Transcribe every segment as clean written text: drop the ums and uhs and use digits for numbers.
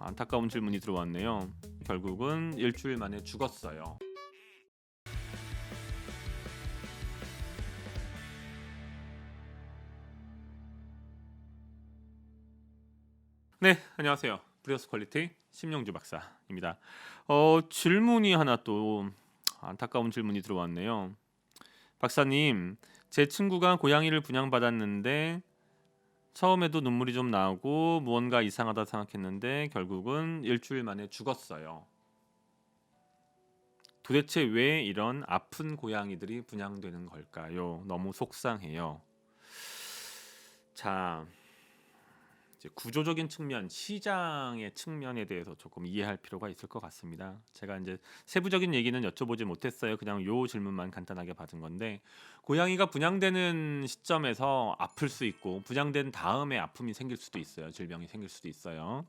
안타까운 질문이 들어왔네요. 결국은 일주일 만에 죽었어요. 네, 안녕하세요. 브리더스 퀄리티 심영주 박사입니다. 질문이 하나 또 안타까운 질문이 들어왔네요. 박사님, 제 친구가 고양이를 분양받았는데 처음에도 눈물이 좀 나고 무언가 이상하다 생각했는데 결국은 일주일 만에 죽었어요. 도대체 왜 이런 아픈 고양이들이 분양되는 걸까요? 너무 속상해요. 자, 이제 구조적인 측면, 시장의 측면에 대해서 조금 이해할 필요가 있을 것 같습니다. 제가 이제 세부적인 얘기는 여쭤보지 못했어요. 그냥 요 질문만 간단하게 받은 건데, 고양이가 분양되는 시점에서 아플 수 있고 분양된 다음에 아픔이 생길 수도 있어요. 질병이 생길 수도 있어요.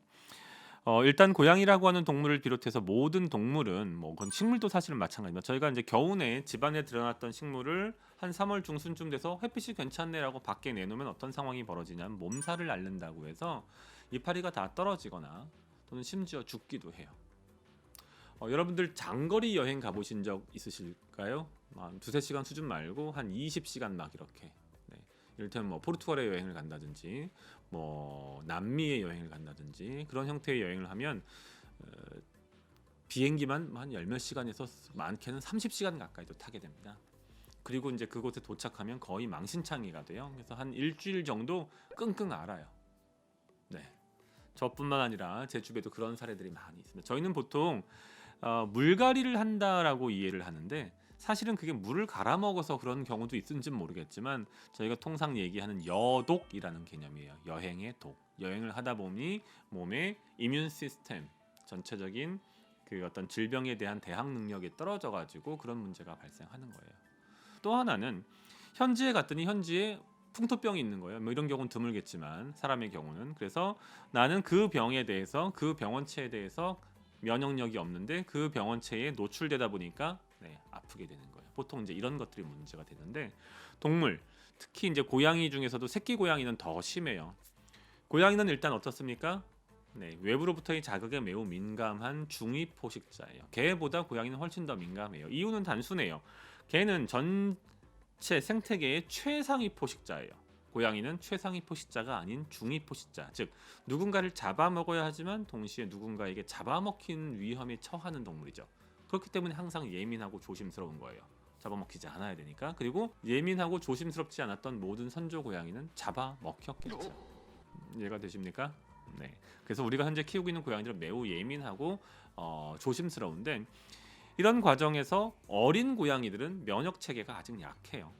일단 고양이라고 하는 동물을 비롯해서 모든 동물은 뭐 그건 식물도 사실은 마찬가지입니다. 저희가 이제 겨우내 집안에 들여놨던 식물을 한 3월 중순쯤 돼서 햇빛이 괜찮네라고 밖에 내놓으면 어떤 상황이 벌어지냐면 몸살을 앓는다고 해서 이파리가 다 떨어지거나 또는 심지어 죽기도 해요. 여러분들 장거리 여행 가보신 적 있으실까요? 한 두세 시간 수준 말고 한 20시간 막 이렇게. 네. 이를테면 뭐 포르투갈에 여행을 간다든지 뭐 남미에 여행을 간다든지 그런 형태의 여행을 하면 어, 비행기만 한 열 몇 시간에서 많게는 30시간 가까이도 타게 됩니다. 그리고 이제 그곳에 도착하면 거의 망신창이가 돼요. 그래서 한 일주일 정도 끙끙 앓아요. 네. 저뿐만 아니라 제 주변에도 그런 사례들이 많이 있습니다. 저희는 보통 물갈이를 한다라고 이해를 하는데 사실은 그게 물을 갈아 먹어서 그런 경우도 있는지는 모르겠지만 저희가 통상 얘기하는 여독이라는 개념이에요. 여행의 독. 여행을 하다 보니 몸의 이뮨 시스템 전체적인 그 어떤 질병에 대한 대항 능력이 떨어져 가지고 그런 문제가 발생하는 거예요. 또 하나는 현지에 갔더니 현지에 풍토병이 있는 거예요. 뭐 이런 경우는 드물겠지만 사람의 경우는 그래서 나는 그 병에 대해서 그 병원체에 대해서 면역력이 없는데 그 병원체에 노출되다 보니까 아프게 되는 거예요. 보통 이제 이런 것들이 문제가 되는데 동물 특히 이제 고양이 중에서도 새끼 고양이는 더 심해요. 고양이는 일단 어떻습니까? 외부로부터의 자극에 매우 민감한 중위 포식자예요. 개보다 고양이는 훨씬 더 민감해요. 이유는 단순해요. 개는 전체 생태계의 최상위 포식자예요. 고양이는 최상위 포식자가 아닌 중위 포식자, 즉 누군가를 잡아먹어야 하지만 동시에 누군가에게 잡아먹힌 위험에 처하는 동물이죠. 그렇기 때문에 항상 예민하고 조심스러운 거예요. 잡아먹히지 않아야 되니까. 그리고 예민하고 조심스럽지 않았던 모든 선조 고양이는 잡아먹혔겠죠. 이해가 되십니까? 네. 그래서 우리가 현재 키우고 있는 고양이들은 매우 예민하고 조심스러운데 이런 과정에서 어린 고양이들은 면역 체계가 아직 약해요.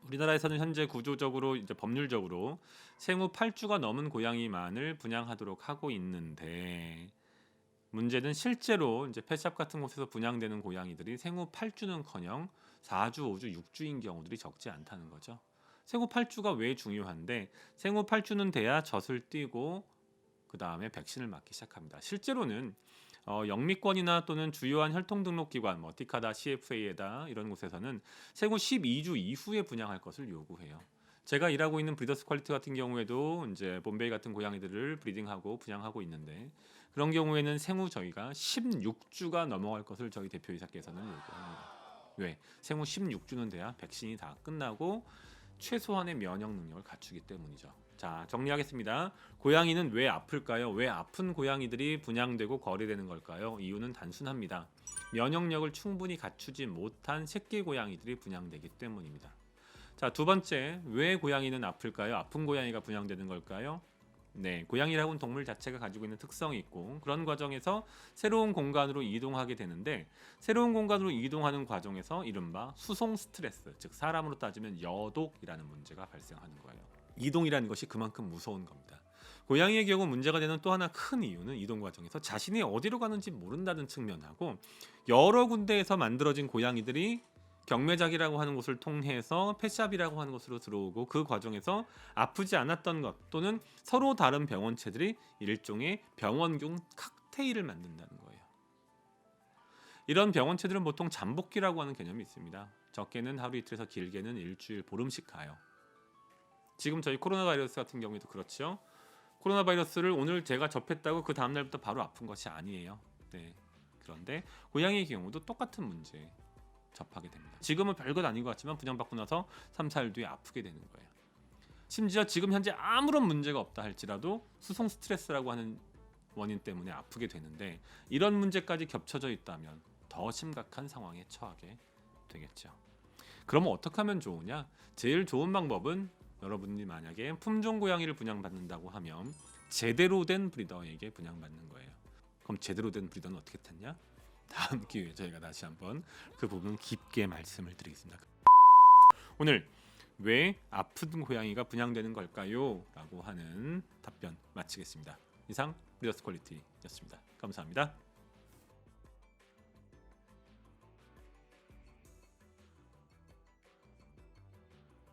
우리나라에서는 현재 구조적으로 이제 법률적으로 생후 8주가 넘은 고양이만을 분양하도록 하고 있는데 문제는 실제로 이제 펫샵 같은 곳에서 분양되는 고양이들이 생후 8주는커녕 4주, 5주, 6주인 경우들이 적지 않다는 거죠. 생후 8주가 왜 중요한데 생후 8주는 돼야 젖을 띠고 그 다음에 백신을 맞기 시작합니다. 실제로는 영미권이나 또는 주요한 혈통등록기관, 뭐 티카다, CFA에다 이런 곳에서는 생후 12주 이후에 분양할 것을 요구해요. 제가 일하고 있는 브리더스 퀄리티 같은 경우에도 이제 봄베이 같은 고양이들을 브리딩하고 분양하고 있는데 그런 경우에는 생후 저희가 16주가 넘어갈 것을 저희 대표이사께서는 요구합니다. 왜? 생후 16주는 돼야 백신이 다 끝나고 최소한의 면역 능력을 갖추기 때문이죠. 자, 정리하겠습니다. 고양이는 왜 아플까요? 왜 아픈 고양이들이 분양되고 거래되는 걸까요? 이유는 단순합니다. 면역력을 충분히 갖추지 못한 새끼 고양이들이 분양되기 때문입니다. 자, 두 번째, 왜 고양이는 아플까요? 아픈 고양이가 분양되는 걸까요? 고양이라고는 동물 자체가 가지고 있는 특성이 있고 그런 과정에서 새로운 공간으로 이동하게 되는데 새로운 공간으로 이동하는 과정에서 이른바 수송 스트레스, 즉 사람으로 따지면 여독이라는 문제가 발생하는 거예요. 이동이라는 것이 그만큼 무서운 겁니다. 고양이의 경우 문제가 되는 또 하나 큰 이유는 이동 과정에서 자신이 어디로 가는지 모른다는 측면하고 여러 군데에서 만들어진 고양이들이 경매작이라고 하는 곳을 통해서 펫샵이라고 하는 곳으로 들어오고 그 과정에서 아프지 않았던 것 또는 서로 다른 병원체들이 일종의 병원균 칵테일을 만든다는 거예요. 이런 병원체들은 보통 잠복기라고 하는 개념이 있습니다. 적게는 하루 이틀에서 길게는 일주일 보름씩 가요. 지금 저희 코로나 바이러스 같은 경우에도 그렇죠. 코로나 바이러스를 오늘 제가 접했다고 그 다음 날부터 바로 아픈 것이 아니에요. 네. 그런데 고양이의 경우도 똑같은 문제 접하게 됩니다. 지금은 별것 아닌 것 같지만 분양받고 나서 3, 4일 뒤에 아프게 되는 거예요. 심지어 지금 현재 아무런 문제가 없다 할지라도 수송 스트레스라고 하는 원인 때문에 아프게 되는데 이런 문제까지 겹쳐져 있다면 더 심각한 상황에 처하게 되겠죠. 그러면 어떻게 하면 좋으냐? 제일 좋은 방법은 여러분이 만약에 품종 고양이를 분양받는다고 하면 제대로 된 브리더에게 분양받는 거예요. 그럼 제대로 된 브리더는 어떻게 찾냐? 다음 기회에 저희가 다시 한번 그 부분 깊게 말씀을 드리겠습니다. 오늘 왜 아픈 고양이가 분양되는 걸까요? 라고 하는 답변 마치겠습니다. 이상 리더스 퀄리티였습니다. 감사합니다.